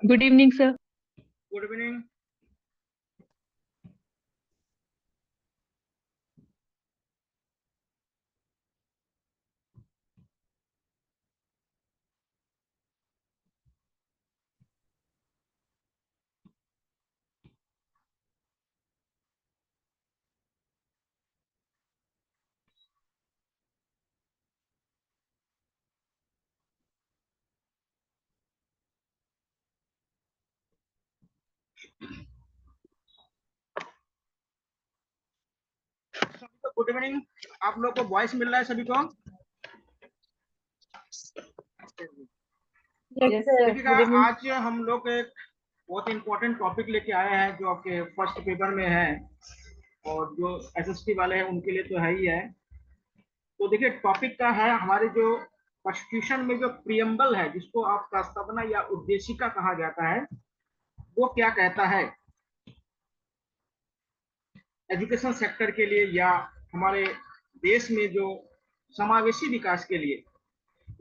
Good evening sir. Good evening. Good evening. आप लोग को वॉइस मिल रहा है सभी को? यस सर, देखिएगा, गुड इवनिंग। आज हम लोग एक बहुत इंपॉर्टेंट टॉपिक लेके आए हैं जो आपके फर्स्ट पेपर में है और जो एसएसटी वाले हैं उनके लिए तो है ही है। तो देखिए, टॉपिक का है हमारे जो कॉन्स्टिट्यूशन में जो प्रियम्बल है, जिसको आप प्रस्तावना या उद्देशिका कहा जाता है, वो क्या कहता है एजुकेशन सेक्टर के लिए या हमारे देश में जो समावेशी विकास के लिए,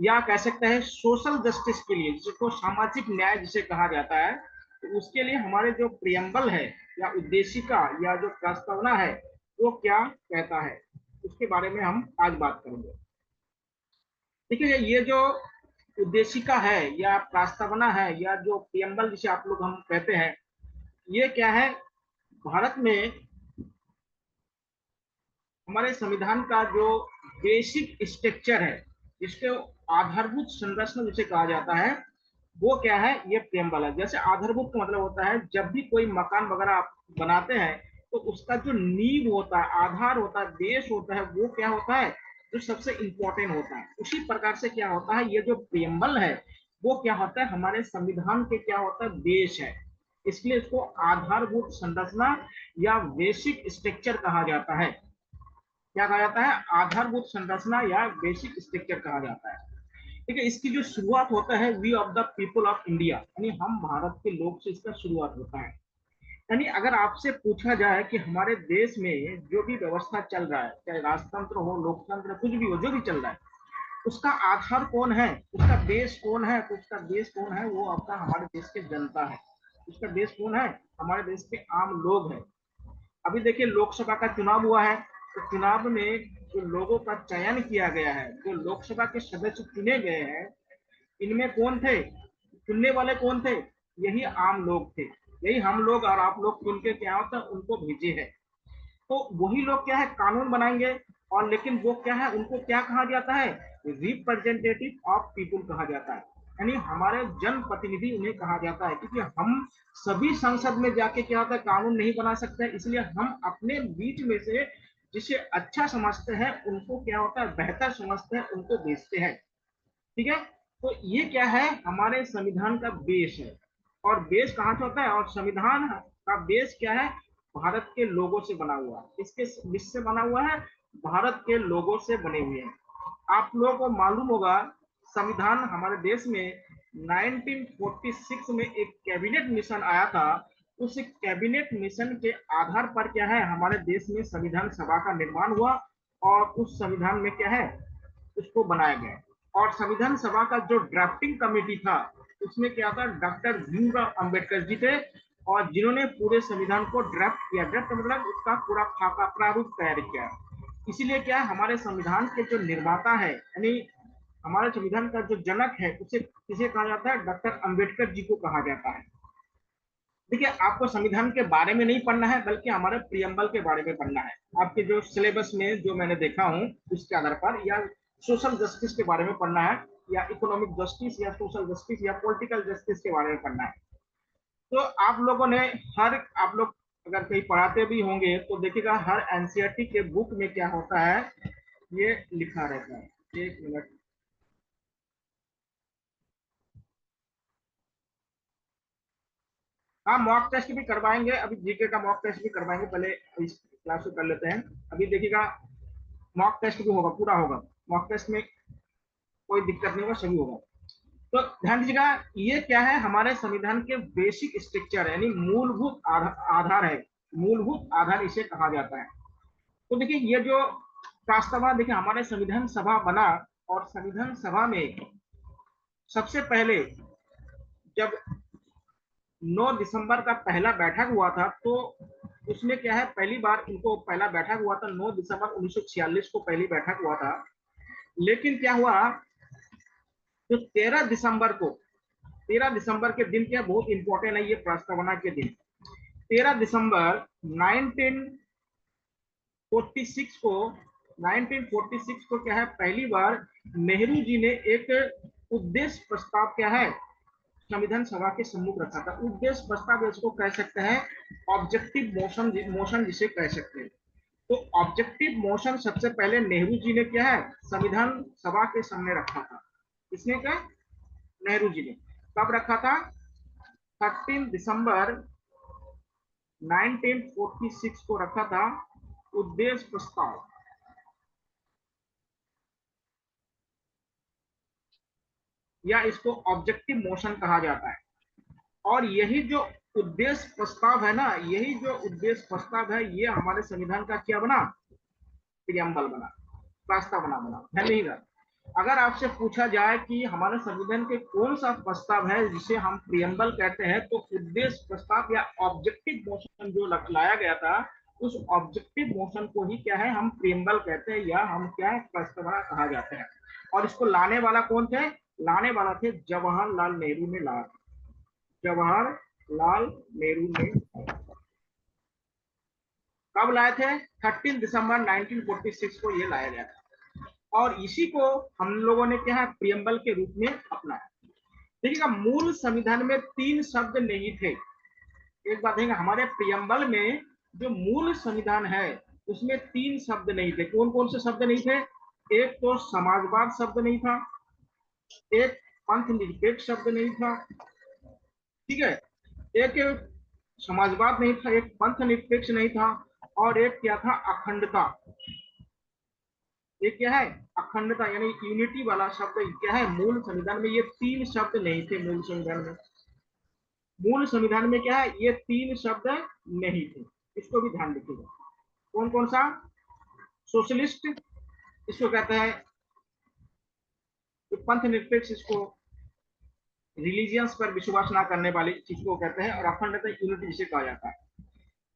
या कह सकते हैं सोशल जस्टिस के लिए, जिसको सामाजिक न्याय जिसे कहा जाता है, तो उसके लिए हमारे जो प्रियम्बल है या उद्देशिका या जो प्रस्तावना है वो क्या कहता है, उसके बारे में हम आज बात करेंगे। देखिए, ये जो उद्देशिका है या प्रस्तावना है या जो प्रियम्बल जिसे आप लोग हम कहते हैं, ये क्या है? भारत में हमारे संविधान का जो बेसिक स्ट्रक्चर है, जिसके आधारभूत संरचना जिसे कहा जाता है, वो क्या है? ये प्रियम्बल है। जैसे आधारभूत का मतलब होता है जब भी कोई मकान वगैरह आप बनाते हैं तो उसका जो नींव होता है, आधार होता है, बेस होता है, वो क्या होता है? जो सबसे इंपॉर्टेंट होता है। उसी प्रकार से क्या होता है, ये जो प्रियम्बल है वो क्या होता है? हमारे संविधान के क्या होता है? बेस है। इसलिए इसको आधारभूत संरचना या बेसिक स्ट्रक्चर कहा जाता है। क्या कहा जाता है? आधारभूत संरचना या बेसिक स्ट्रक्चर कहा जाता है। ठीक है। इसकी जो शुरुआत होता है, we of the people of India, यानी हम भारत के लोग से इसका शुरुआत होता है। यानी अगर आपसे पूछा जाए कि हमारे देश में जो भी व्यवस्था चल रहा है, चाहे राजतंत्र हो, लोकतंत्र, कुछ भी हो, जो भी चल रहा है, उसका आधार कौन है, उसका बेस कौन है? तो उसका बेस कौन है? वो आपका हमारे देश के जनता है। उसका बेस कौन है? हमारे देश के आम लोग हैं। अभी देखिए, लोकसभा का चुनाव हुआ है, तो चुनाव में जो लोगों का चयन किया गया है, जो लोकसभा के सदस्य चुने गए हैं, इनमें कौन थे? चुनने वाले कौन थे? यही आम लोग थे। यही हम लोग और आप लोग चुन के क्या होता है, उनको भेजे हैं। तो वही लोग क्या है? कानून बनाएंगे। और लेकिन वो क्या है? उनको क्या कहा जाता है? रिप्रेजेंटेटिव ऑफ पीपुल कहा जाता है। यानी हमारे जनप्रतिनिधि उन्हें कहा जाता है, क्योंकि हम सभी संसद में जाके क्या होता है, कानून नहीं बना सकते, इसलिए हम अपने बीच में से जिसे अच्छा समझते हैं, उनको क्या होता है, बेहतर समझते हैं, उनको भेजते हैं। ठीक है। तो ये क्या है? हमारे संविधान का बेस है। और बेस कहाँ से होता है? और संविधान का बेस क्या है? भारत के लोगों से बना हुआ है। इसके किससे बना हुआ है? भारत के लोगों से बने हुए हैं। आप लोगों को मालूम होगा, संविधान हमारे देश में 1946 में एक कैबिनेट मिशन आया था। उस कैबिनेट मिशन के आधार पर क्या है, हमारे देश में संविधान सभा का निर्माण हुआ और उस संविधान में क्या है, उसको बनाया गया। और संविधान सभा का जो ड्राफ्टिंग कमेटी था, उसमें क्या था, डॉक्टर भीमराव अंबेडकर जी थे, और जिन्होंने पूरे संविधान को ड्राफ्ट किया। ड्राफ्ट मतलब उसका पूरा खाका प्रारूप तैयार किया। इसीलिए क्या है, हमारे संविधान के जो निर्माता है, यानी हमारे संविधान का जो जनक है, उसे किसे कहा जाता है? डॉक्टर अंबेडकर जी को कहा जाता है। देखिए, आपको संविधान के बारे में नहीं पढ़ना है, बल्कि हमारे प्रियम्बल के बारे में पढ़ना है। आपके जो सिलेबस में जो मैंने देखा हूँ उसके आधार पर, या सोशल जस्टिस के बारे में पढ़ना है, या इकोनॉमिक जस्टिस, या सोशल जस्टिस, या पॉलिटिकल जस्टिस के बारे में पढ़ना है। तो आप लोगों ने आप लोग अगर कहीं पढ़ाते भी होंगे तो देखिएगा, हर एनसीईआरटी के बुक में क्या होता है, ये लिखा रहता है। एक मिनट। हाँ, मॉक टेस्ट भी करवाएंगे, अभी जीके का मॉक टेस्ट भी करवाएंगे, पहले इस क्लास को कर लेते हैं। अभी देखिएगा, मॉक टेस्ट भी होगा, पूरा होगा। मॉक टेस्ट में कोई दिक्कत नहीं होगा, सभी होगा। तो ध्यान दीजिएगा, ये क्या है? हमारे संविधान के बेसिक स्ट्रक्चर है, यानी मूलभूत आधार है। मूलभूत आधार इसे कहा जाता है। तो देखिए, ये जो प्रस्तावना, देखिए हमारे संविधान सभा बना, और संविधान सभा में सबसे पहले जब 9 दिसंबर का पहला बैठक हुआ था, तो उसमें क्या है, पहली बार इनको पहला बैठक हुआ था 9 दिसंबर 1946 को पहली बैठक हुआ था। लेकिन क्या हुआ, तो 13 दिसंबर के दिन क्या बहुत इंपॉर्टेंट है ये प्रस्तावना के दिन। 13 दिसंबर 1946 को 1946 को क्या है, पहली बार नेहरू जी ने एक उद्देश्य प्रस्ताव क्या है संविधान सभा के सम्मुख रखा था। उद्देश्य प्रस्ताव इसको कह सकते हैं ऑब्जेक्टिव मोशन, मोशन जिसे कह सकते हैं। तो ऑब्जेक्टिव मोशन सबसे पहले नेहरू जी ने क्या है संविधान सभा के सामने रखा था। किसने क्या, नेहरू जी ने। कब रखा था, 13 दिसंबर 1946 को रखा था उद्देश्य प्रस्ताव, या इसको ऑब्जेक्टिव मोशन कहा जाता है। और यही जो उद्देश्य प्रस्ताव है ना, यही जो उद्देश्य प्रस्ताव है, ये हमारे संविधान का क्या बना, प्रियम्बल बना, प्रस्तावना बना। ध्यान नहीं रहा। अगर आपसे पूछा जाए कि हमारे संविधान के कौन सा प्रस्ताव है जिसे हम प्रियम्बल कहते हैं, तो उद्देश्य प्रस्ताव या ऑब्जेक्टिव मोशन जो लाया गया था, उस ऑब्जेक्टिव मोशन को ही क्या है हम प्रियम्बल कहते हैं, या हम क्या है प्रस्तावना कहा जाता है। और इसको लाने वाला कौन थे, लाने वाला थे जवाहरलाल नेहरू ने लाया। जवाहरलाल नेहरू ने कब लाए थे, 13 दिसंबर 1946 को ये लाया गया था। और इसी को हम लोगों ने क्या है प्रियम्बल के रूप में अपनाया। देखिएगा, मूल संविधान में 3 शब्द नहीं थे। एक बात है, हमारे प्रियम्बल में जो मूल संविधान है उसमें 3 शब्द नहीं थे। कौन कौन से शब्द नहीं थे, एक तो समाजवाद शब्द नहीं था, एक पंथ निरपेक्ष शब्द नहीं था, ठीक है, एक समाजवाद नहीं था, एक पंथ निरपेक्ष नहीं था, और एक क्या था, अखंडता। ये क्या है, अखंडता यानी यूनिटी वाला शब्द क्या है मूल संविधान में। ये 3 शब्द नहीं थे मूल संविधान में। मूल संविधान में क्या है, ये 3 शब्द नहीं थे। इसको भी ध्यान रखिएगा। कौन कौन सा, सोशलिस्ट इसको कहते हैं, तो पंथ निरपेक्ष इसको, रिलीजियंस पर विश्वास ना करने वाली चीज को कहते हैं, और अखंडता यूनिटी जिसे कहा जाता है।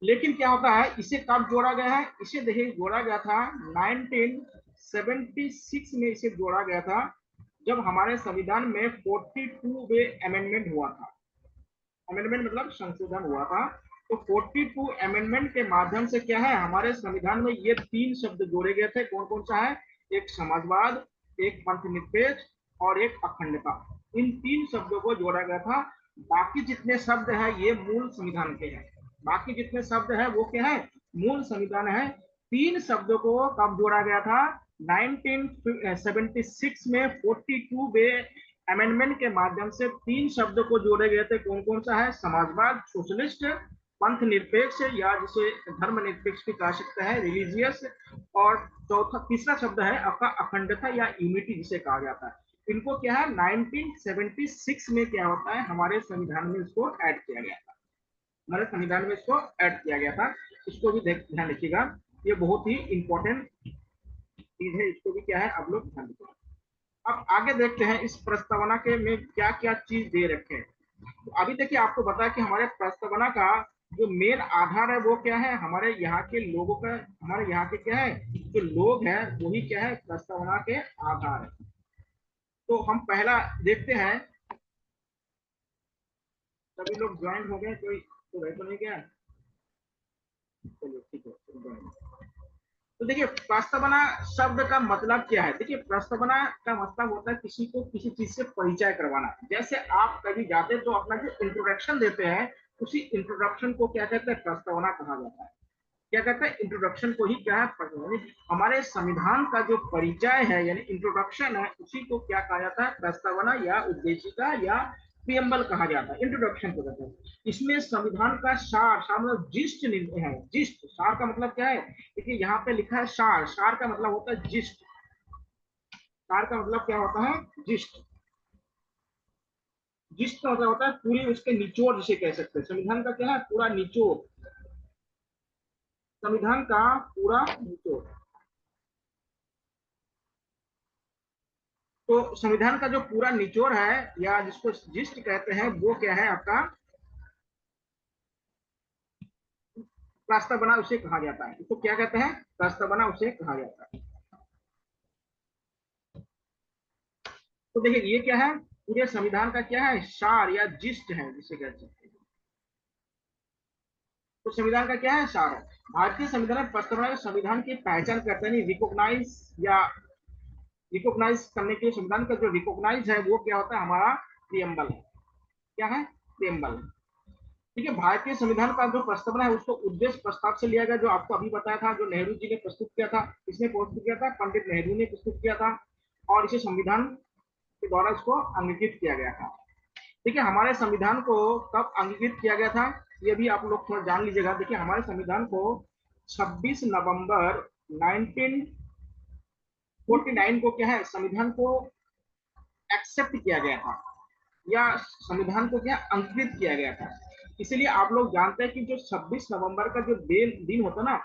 लेकिन क्या होता है, इसे कब जोड़ा गया है, इसे देखिए जोड़ा गया था 1976 में। इसे जोड़ा गया था जब हमारे संविधान में 42 वे अमेंडमेंट हुआ था। अमेंडमेंट मतलब संशोधन हुआ था। तो 42 अमेंडमेंट के माध्यम से क्या है हमारे संविधान में ये 3 शब्द जोड़े गए थे। कौन कौन सा है, एक समाजवाद, एक पंथ निरपेक्ष, और एक अखंडता। इन 3 शब्दों को जोड़ा गया था। बाकी जितने शब्द है ये मूल संविधान के हैं। बाकी जितने शब्द है वो क्या है, मूल संविधान है। 3 शब्दों को कब जोड़ा गया था, 1976 में 42 वे अमेंडमेंट के माध्यम से 3 शब्दों को जोड़े गए थे। कौन कौन सा है, समाजवाद, सोशलिस्ट, पंथ निरपेक्ष, या जिसे धर्म निरपेक्ष भी कह सकते हैं, रिलीजियस, और चौथा तीसरा शब्द है आपका अखंडता या यूनिटी जिसे कहा जाता है। इनको क्या है 1976 में क्या होता है हमारे संविधान में इसको ऐड किया गया था। हमारे संविधान में इसको ऐड किया गया था। इसको भी ध्यान रखिएगा, ये बहुत ही इंपॉर्टेंट चीज है। इसको भी क्या है आप लोग ध्यान रखिएगा। अब आगे देखते हैं इस प्रस्तावना के में क्या क्या चीज दे रखे हैं। तो अभी देखिए आपको बताया कि हमारे प्रस्तावना का जो मेन आधार है वो क्या है, हमारे यहाँ के लोगों का, हमारे यहाँ के क्या है जो लोग हैं वही क्या है प्रस्तावना के आधार है। तो हम पहला देखते हैं, सभी लोग ज्वाइन हो गए, कोई तो रह तो नहीं गया, चलिए ठीक है। तो देखिए प्रस्तावना शब्द का मतलब क्या है। देखिए प्रस्तावना का मतलब होता है किसी को किसी चीज से परिचय करवाना। जैसे आप कभी जाते तो अपना जो इंट्रोडक्शन देते हैं, उसी इंट्रोडक्शन को क्या कहते हैं, प्रस्तावना कहा जाता है। क्या कहते हैं, इंट्रोडक्शन को ही क्या है, हमारे संविधान का जो परिचय है यानी इंट्रोडक्शन है, उसी को क्या कहा जाता है, प्रस्तावना या उद्देशिका या प्रियम्बल कहा जाता है। इंट्रोडक्शन को कहते हैं। इसमें संविधान का सार, सार मतलब जिस्ट है। जिस्ट, सार का मतलब क्या है, देखिए यहाँ पे लिखा है सार, सार का मतलब होता है जिस्ट। सार का मतलब क्या होता है, जिस्ट। जिस्ट का मतलब होता है पूरी उसके निचोड़ जिसे कह सकते हैं। संविधान का क्या है, पूरा निचोड़, संविधान का पूरा निचोड़। तो संविधान का जो पूरा निचोड़ है या जिसको जिस्ट कहते हैं वो क्या है आपका प्रस्तावना उसे कहा जाता है। इसको क्या कहते हैं? प्रस्तावना उसे कहा जाता है। तो देखिए ये क्या है, पूरे संविधान का क्या है, सार या जिस्ट है जिसे कह सकते हैं। तो संविधान का क्या है, सार है। भारतीय संविधान प्रस्तावना संविधान की पहचान करते हैं, रिकॉग्नाइज या रिकॉग्नाइज करने के लिए संविधान का जो रिकॉग्नाइज है वो क्या होता है, हमारा प्रियम्बल है। क्या है? प्रियम्बल। ठीक है, भारतीय संविधान का जो प्रस्तावना है उसको उद्देश्य प्रस्ताव से लिया गया, जो आपको अभी बताया था, जो नेहरू जी ने प्रस्तुत किया था। किसने प्रस्तुत किया था? पंडित नेहरू ने प्रस्तुत किया था। और इसे संविधान के द्वारा इसको अंगीकृत किया गया था। ठीक है, हमारे संविधान को कब अंगीकृत किया गया था, ये भी आप लोग थोड़ा जान लीजिएगा। देखिए हमारे संविधान को 26 नवंबर 1949 को क्या है, संविधान को एक्सेप्ट किया गया था, या संविधान को क्या अंकित किया गया था। इसीलिए आप लोग जानते हैं कि जो 26 नवंबर का जो दिन होता है ना,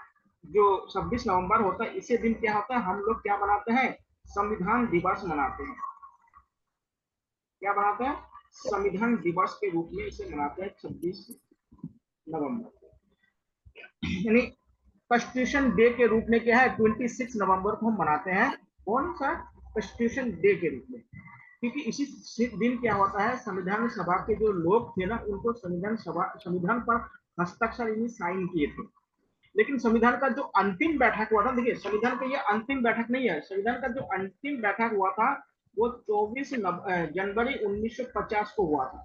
जो 26 नवंबर होता है, इसे दिन क्या होता है, हम लोग क्या मनाते हैं, संविधान दिवस मनाते हैं। क्या मनाते हैं? संविधान दिवस के रूप में इसे मनाते हैं 26 नवंबर, यानी कॉन्स्टिट्यूशन डे के रूप में क्या है, 26 नवंबर को हम मनाते हैं। कौन सा? कॉन्स्टिट्यूशन डे के रूप में। क्योंकि इसी दिन क्या होता है, संविधान सभा के जो लोग थे ना, उनको संविधान पर हस्ताक्षर यानी साइन किए थे। लेकिन संविधान का जो अंतिम बैठक हुआ था, देखिए संविधान का ये अंतिम बैठक नहीं है, संविधान का जो अंतिम बैठक हुआ था वो 24 जनवरी 1950 को हुआ था।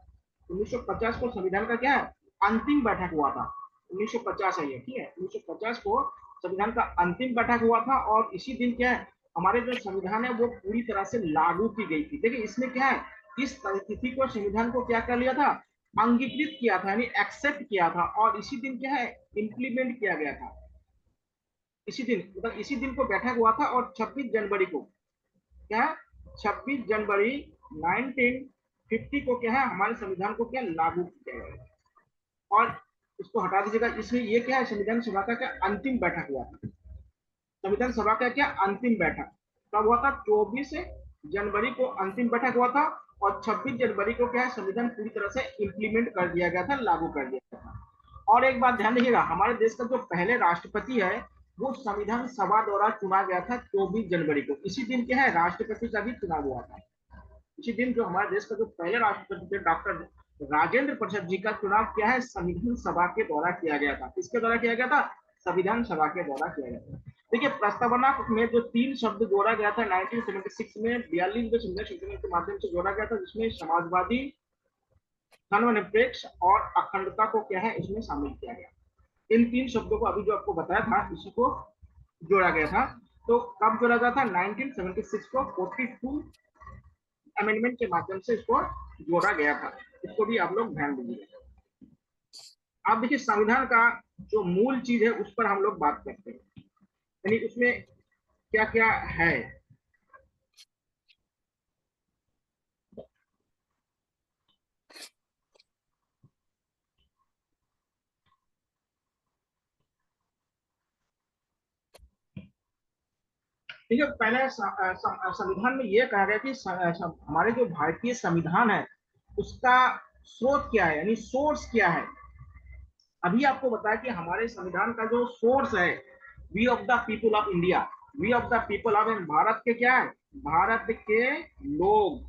1950 को संविधान का क्या है, अंतिम बैठक हुआ था। 1950 है ये, ठीक है, 1950 को संविधान का अंतिम बैठक हुआ था। और इसी दिन क्या है, हमारे जो संविधान है वो पूरी तरह से लागू की गई थी। देखिए इसमें क्या है, इस तिथि को संविधान को क्या कर लिया था, अंगीकृत किया था, यानी एक्सेप्ट किया था। और इसी दिन क्या है, इम्प्लीमेंट किया गया था। इसी दिन, मतलब इसी दिन को बैठक हुआ था। और 26 जनवरी को क्या है, 26 जनवरी 1950 को क्या है, हमारे संविधान को क्या लागू किया गया। और इसको हटा दीजिएगा, इसमें ये क्या है, संविधान सभा का क्या अंतिम बैठक हुआ था। संविधान सभा का क्या अंतिम बैठक कब हुआ था, 24 जनवरी को अंतिम बैठक हुआ था। और 26 जनवरी को क्या है, संविधान पूरी तरह से इंप्लीमेंट कर दिया गया था, लागू कर दिया गया था। और एक बात ध्यान रखिएगा, हमारे देश का जो पहले राष्ट्रपति है वो संविधान सभा द्वारा चुना गया था 24 जनवरी को। इसी दिन क्या है, राष्ट्रपति का भी चुनाव हुआ था। इसी दिन जो हमारे देश का जो पहले राष्ट्रपति थे, डॉक्टर राजेंद्र प्रसाद जी का चुनाव क्या है, संविधान सभा के द्वारा किया गया था। किसके द्वारा किया गया था? संविधान सभा के द्वारा किया गया था। देखिए प्रस्तावना में जो 3 शब्द जोड़ा गया था 1976 में 42वें संविधान के माध्यम से जोड़ा गया था, जिसमें समाजवादी, धर्मनिरपेक्ष और अखंडता को क्या है, इसमें शामिल किया गया। इन 3 शब्दों को अभी जो आपको बताया था, इसी को जोड़ा गया था। तो कब जोड़ा गया था? 1976 को 42 अमेंडमेंट के माध्यम से इसको जोड़ा गया था। इसको भी आप लोग ध्यान दीजिए। आप देखिए संविधान का जो मूल चीज है उस पर हम लोग बात करते हैं, यानी उसमें क्या क्या है। ठीक है, पहले संविधान में यह कहा गया कि हमारे जो भारतीय संविधान है उसका स्रोत क्या है, यानी सोर्स क्या है। अभी आपको बताया कि हमारे संविधान का जो सोर्स है, we of the people of India, we of the people of, Bharat के क्या है, भारत के लोग,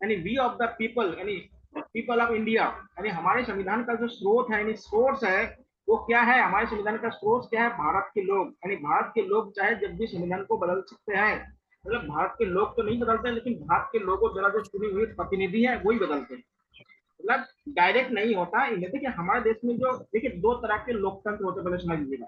यानी वी ऑफ द पीपल, यानी पीपल ऑफ इंडिया। यानी हमारे संविधान का जो स्रोत है, यानी सोर्स है, वो क्या है, हमारे संविधान का सोर्स क्या है, भारत के लोग। यानी भारत के लोग चाहे जब भी संविधान को बदल सकते हैं, मतलब भारत के लोग तो नहीं बदलते, लेकिन भारत के लोगों द्वारा जो चुने हुए प्रतिनिधि है वही बदलते हैं, मतलब डायरेक्ट नहीं होता। देखिए हमारे देश में जो, देखिए 2 तरह के लोकतंत्र होते हैं, पहले समझ लीजिएगा।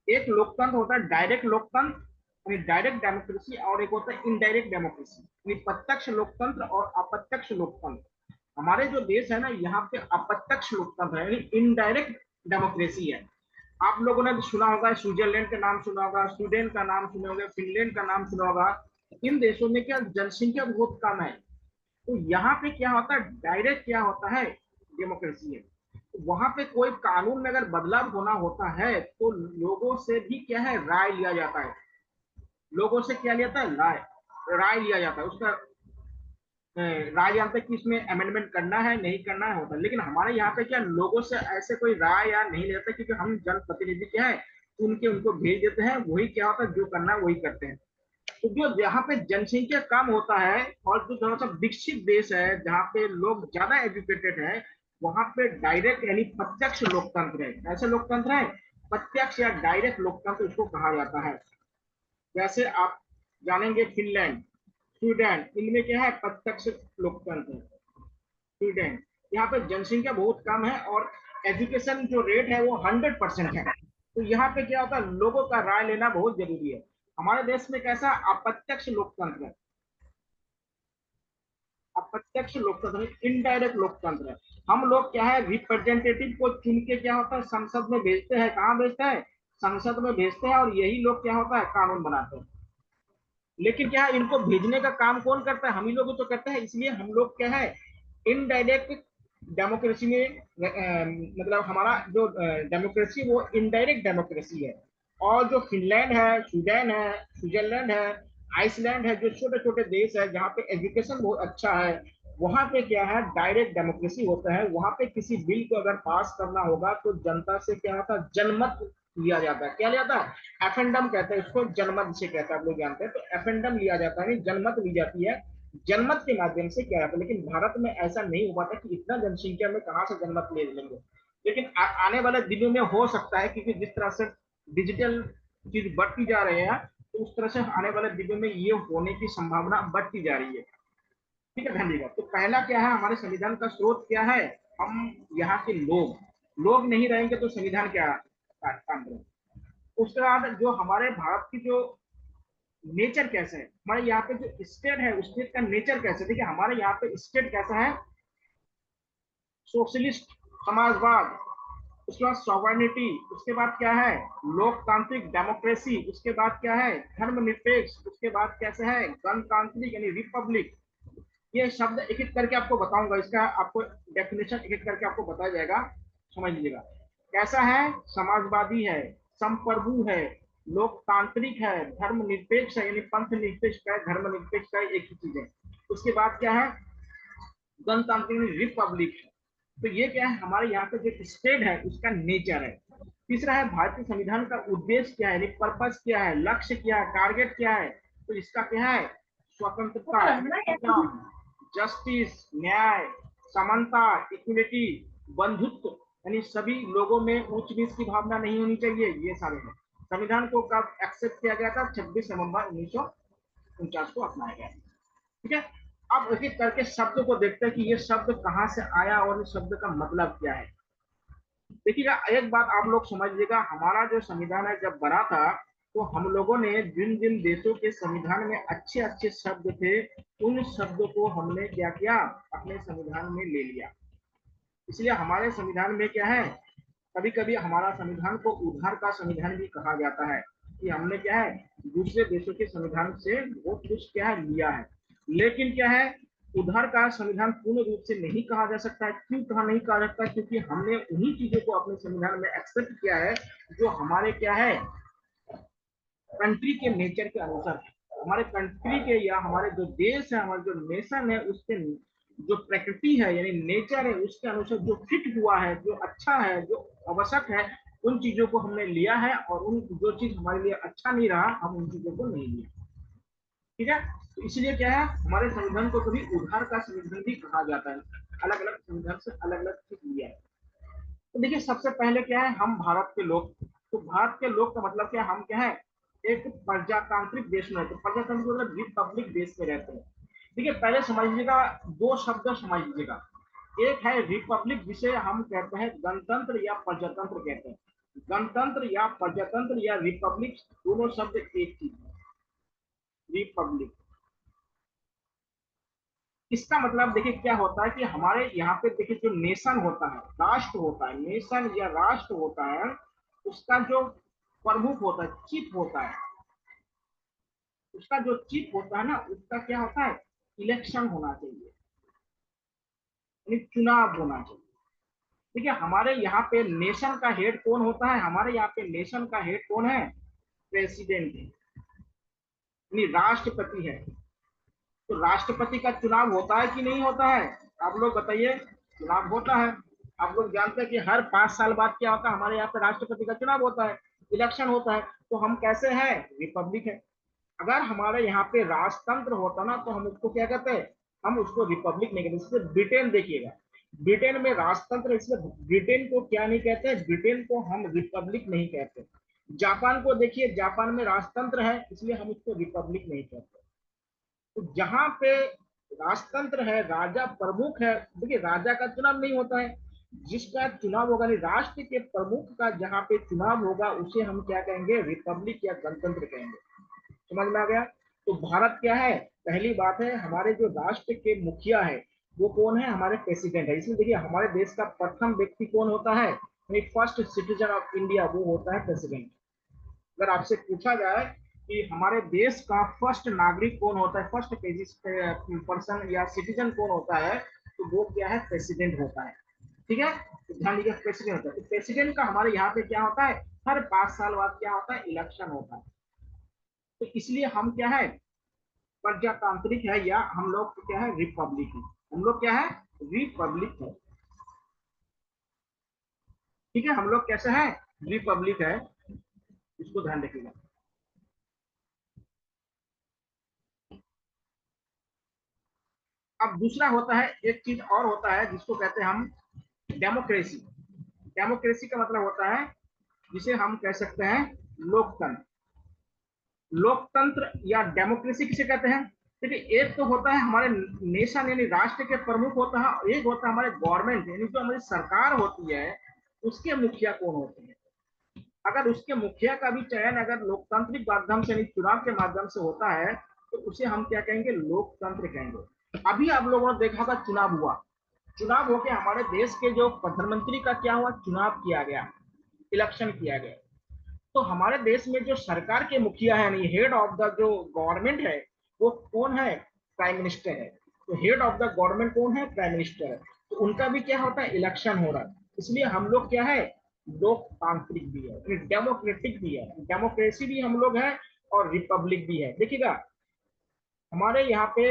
एक लोकतंत्र होता है डायरेक्ट लोकतंत्र, डायरेक्ट डेमोक्रेसी, और एक होता है इनडायरेक्ट डेमोक्रेसी, प्रत्यक्ष लोकतंत्र और अप्रत्यक्ष लोकतंत्र। हमारे जो देश है ना, यहाँ पे अप्रत्यक्ष लोकतंत्र है, यानी इनडायरेक्ट डेमोक्रेसी है। आप लोगों ने सुना होगा, स्विट्जरलैंड का नाम सुना होगा, स्वीडन का नाम सुना होगा, फिनलैंड का नाम सुना होगा। इन देशों में क्या जनसंख्या बहुत कम है, तो यहाँ पे क्या होता है, डायरेक्ट क्या होता है, डेमोक्रेसी है। वहां पे कोई कानून में अगर बदलाव होना होता है तो लोगों से भी क्या है, राय लिया जाता है। लोगों से क्या लिया जाता है, राय राय लिया जाता है उसका। राय जानते हैं कि इसमें अमेंडमेंट करना है नहीं करना है होता है। लेकिन हमारे यहाँ पे क्या लोगों से ऐसे कोई राय या नहीं लेते, क्योंकि हम जनप्रतिनिधि क्या है, उनके उनको भेज देते हैं, वही क्या होता है जो करना है वही करते हैं। तो जो जहाँ पे जनसंख्या कम होता है और जो थोड़ा सा विकसित देश है जहाँ पे लोग ज्यादा एजुकेटेड है, वहां पे डायरेक्ट यानी प्रत्यक्ष लोकतंत्र है। ऐसे लोकतंत्र है प्रत्यक्ष या डायरेक्ट लोकतंत्र उसको कहा जाता है। जैसे आप जानेंगे फिनलैंड, स्वीडन, इनमें क्या है प्रत्यक्ष लोकतंत्र है। स्वीडन, यहाँ पे जनसंख्या बहुत कम है और एजुकेशन जो रेट है वो 100% है। तो यहाँ पे क्या होता है लोगों का राय लेना बहुत जरूरी है। हमारे देश में कैसा अप्रत्यक्ष लोकतंत्र है, अप्रत्यक्ष लोकतंत्र, इनडायरेक्ट लोकतंत्र है। हम लोग क्या है रिप्रेजेंटेटिव को चुन के क्या होता है संसद में भेजते हैं। कहाँ भेजते हैं? संसद में भेजते हैं, और यही लोग क्या होता है कानून बनाते हैं। लेकिन क्या है इनको भेजने का काम कौन करता है? हम ही लोग तो करते हैं। इसलिए हम लोग क्या है इनडायरेक्ट डेमोक्रेसी में मतलब हमारा जो डेमोक्रेसी वो इनडायरेक्ट डेमोक्रेसी है। और जो फिनलैंड है, स्वीडन है, स्विट्जरलैंड है, आइसलैंड है, जो छोटे छोटे देश है जहाँ पे एजुकेशन बहुत अच्छा है, वहां पे क्या है डायरेक्ट डेमोक्रेसी होता है। वहां पे किसी बिल को अगर पास करना होगा तो जनता से क्या होता है जनमत लिया जाता है। क्या लिया जाता है? एफेंडम कहते हैं उसको, जनमत जिसे कहते हैं आप लोग जानते हैं। तो एफेंडम लिया जाता है, जनमत ली जाती है। जनमत के माध्यम से क्या है, लेकिन भारत में ऐसा नहीं हो पाता कि इतना जनसंख्या में कहाँ से जनमत ले लेंगे। लेकिन आने वाले दिनों में हो सकता है, क्योंकि जिस तरह से डिजिटल चीज बढ़ती जा रही है, तो उस तरह से आने वाले दिनों में ये होने की संभावना बढ़ती जा रही है। ठीक है, ध्यान दीजिएगा। तो पहला क्या है हमारे संविधान का स्रोत क्या है? हम यहाँ के लोग, लोग नहीं रहेंगे तो संविधान क्या काम करेंगे? उसके बाद जो हमारे भारत की जो नेचर कैसे है, हमारे यहाँ पे जो स्टेट है उस स्टेट का नेचर कैसे, देखिए हमारे यहाँ पे स्टेट कैसा है, सोशलिस्ट, समाजवाद, उसके बाद सॉवर्निटी, उसके बाद क्या है लोकतांत्रिक डेमोक्रेसी, उसके बाद क्या है धर्मनिरपेक्ष, उसके बाद कैसे है गणतांत्रिक यानी रिपब्लिक। ये शब्द एक एक करके आपको बताऊंगा, इसका आपको डेफिनेशन एक एक करके आपको बताया जाएगा, समझ लीजिएगा। कैसा है? समाजवादी है, संप्रभु है, लोकतांत्रिक है, धर्मनिरपेक्ष है यानी पंथ निरपेक्ष का है, धर्मनिरपेक्ष का है, एक ही चीज है। उसके बाद क्या है गणतांत्रिक रिपब्लिक है। तो ये क्या है हमारे यहाँ पे जो स्टेट है उसका नेचर है। तीसरा है भारतीय संविधान का उद्देश्य क्या है, पर्पस क्या है, लक्ष्य क्या है, टारगेट क्या है। तो इसका क्या है स्वतंत्रता, जस्टिस, न्याय, समानता, इक्विलिटी, बंधुत्व, यानी सभी लोगों में ऊंच नीच की भावना नहीं होनी चाहिए, ये सारे हैं। संविधान को कब एक्सेप्ट किया गया था? 26 नवंबर 1949 को अपनाया गया। ठीक है। अब एक एक करके शब्द को देखते हैं कि ये शब्द कहाँ से आया और इस शब्द का मतलब क्या है। देखिएगा एक बात आप लोग समझिएगा, हमारा जो संविधान है जब बना था तो हम लोगों ने जिन जिन देशों के संविधान में अच्छे अच्छे शब्द थे उन शब्दों को हमने क्या किया अपने संविधान में ले लिया। इसलिए हमारे संविधान में क्या है, कभी कभी हमारा संविधान को उधार का संविधान भी कहा जाता है, कि हमने क्या है दूसरे देशों के संविधान से बहुत कुछ क्या है लिया है। लेकिन क्या है उधार का संविधान पूर्ण रूप से नहीं कहा जा सकता है। क्यों कहा नहीं कहा जाता? क्योंकि हमने उन्हीं चीजों को अपने संविधान में एक्सेप्ट किया है जो हमारे क्या है कंट्री के नेचर के अनुसार है। हमारे कंट्री के या हमारे जो देश है, हमारे जो नेशन है, उसके जो प्रकृति है यानी नेचर है उसके अनुसार जो फिट हुआ है, जो अच्छा है, जो आवश्यक है, उन चीजों को हमने लिया है। और उन जो चीज हमारे लिए अच्छा नहीं रहा हम उन चीजों को नहीं लिया। ठीक है। तो इसलिए क्या है हमारे संविधान को कभी उधार का संविधान भी कहा जाता है। अलग अलग संविधान से अलग अलग चीज लिया है। तो देखिए सबसे पहले क्या है हम भारत के लोग, तो भारत के लोग का मतलब क्या हम क्या है एक प्रजातांत्रिक देश में, तो प्रजातंत्र मतलब रिपब्लिक देश में रहते हैं। देखिए पहले समझ लीजिएगा, दो शब्द समझ लीजिएगा। एक है रिपब्लिक जिसे हम कहते हैं गणतंत्र या प्रजातंत्र कहते हैं। गणतंत्र या प्रजातंत्र या रिपब्लिक दोनों शब्द एक चीज है। रिपब्लिक इसका मतलब देखिए क्या होता है कि हमारे यहाँ पे देखिए जो नेशन होता है, राष्ट्र होता है, नेशन या राष्ट्र होता है, उसका जो प्रमुख होता है, चीफ होता है, उसका जो चीफ होता है ना उसका क्या होता है इलेक्शन होना चाहिए, यानी चुनाव होना चाहिए। ठीक है। हमारे यहाँ पे नेशन का हेड कौन होता है? हमारे यहाँ पे नेशन का हेड कौन है? प्रेसिडेंट है, यानी राष्ट्रपति है। तो राष्ट्रपति का चुनाव होता है कि नहीं होता है? आप लोग बताइए। चुनाव होता है। आप लोग जानते हैं कि हर 5 साल बाद क्या होता है, हमारे यहाँ पे राष्ट्रपति का चुनाव होता है, इलेक्शन होता है। तो हम कैसे हैं? रिपब्लिक है। अगर हमारे यहाँ पे राजतंत्र होता ना तो हम उसको क्या कहते हैं? हम उसको रिपब्लिक नहीं कहते। जैसे ब्रिटेन देखिएगा, ब्रिटेन में राजतंत्र, इसलिए ब्रिटेन को क्या नहीं कहते? ब्रिटेन को हम रिपब्लिक नहीं कहते। जापान को देखिए, जापान में राजतंत्र है, इसलिए हम उसको रिपब्लिक नहीं कहते। तो जहां पे राजतंत्र है, राजा प्रमुख है, देखिए राजा का चुनाव नहीं होता है, जिसका चुनाव होगा नहीं, राष्ट्र के प्रमुख का जहां पे चुनाव होगा उसे हम क्या कहेंगे? रिपब्लिक या गणतंत्र कहेंगे। समझ में आ गया? तो भारत क्या है? पहली बात है, हमारे जो राष्ट्र के मुखिया है वो कौन है? हमारे प्रेसिडेंट है। इसलिए देखिए हमारे देश का प्रथम व्यक्ति कौन होता है? फर्स्ट सिटीजन ऑफ इंडिया, वो होता है प्रेसिडेंट। अगर आपसे पूछा जाए कि हमारे देश का फर्स्ट नागरिक कौन होता है, फर्स्ट पर्सन या सिटीजन कौन होता है, तो वो क्या है? प्रेसिडेंट होता है। ठीक है, तो ध्यान दीजिए, प्रेसिडेंट होता है। तो प्रेसिडेंट का हमारे यहाँ पे क्या होता है? हर 5 साल बाद क्या होता है? इलेक्शन होता है। तो इसलिए हम क्या है? प्रजातांत्रिक है, या हम लोग क्या है? रिपब्लिक है। हम लोग क्या है? रिपब्लिक है। ठीक है, हम लोग कैसे हैं? रिपब्लिक है। इसको ध्यान रखिएगा। अब दूसरा होता है, एक चीज और होता है जिसको कहते हैं हम डेमोक्रेसी। डेमोक्रेसी का मतलब होता है जिसे हम कह सकते हैं लोकतंत्र। लोकतंत्र या डेमोक्रेसी किसे कहते हैं? देखिए एक तो होता है हमारे नेशन यानी राष्ट्र के प्रमुख होता है, और एक होता है हमारे गवर्नमेंट यानी जो हमारी सरकार होती है, उसके मुखिया कौन होते हैं। अगर उसके मुखिया का भी चयन अगर लोकतांत्रिक माध्यम से यानी चुनाव के माध्यम से होता है तो उसे हम क्या कहेंगे? लोकतंत्र कहेंगे। अभी आप लोगों ने देखा था, चुनाव हुआ, चुनाव होकर हमारे देश के जो प्रधानमंत्री का क्या हुआ? चुनाव किया गया, इलेक्शन किया गया। तो हमारे देश में जो सरकार के मुखिया है, यानी हेड ऑफ द जो गवर्नमेंट है, वो कौन है? प्राइम मिनिस्टर है। तो हेड ऑफ द गवर्नमेंट कौन है? प्राइम मिनिस्टर है। तो उनका भी क्या होता है? इलेक्शन हो रहा है। इसलिए हम लोग क्या है? लोकतांत्रिक भी है, डेमोक्रेटिक भी है, डेमोक्रेसी भी हम लोग है, और रिपब्लिक भी है। देखिएगा हमारे यहाँ पे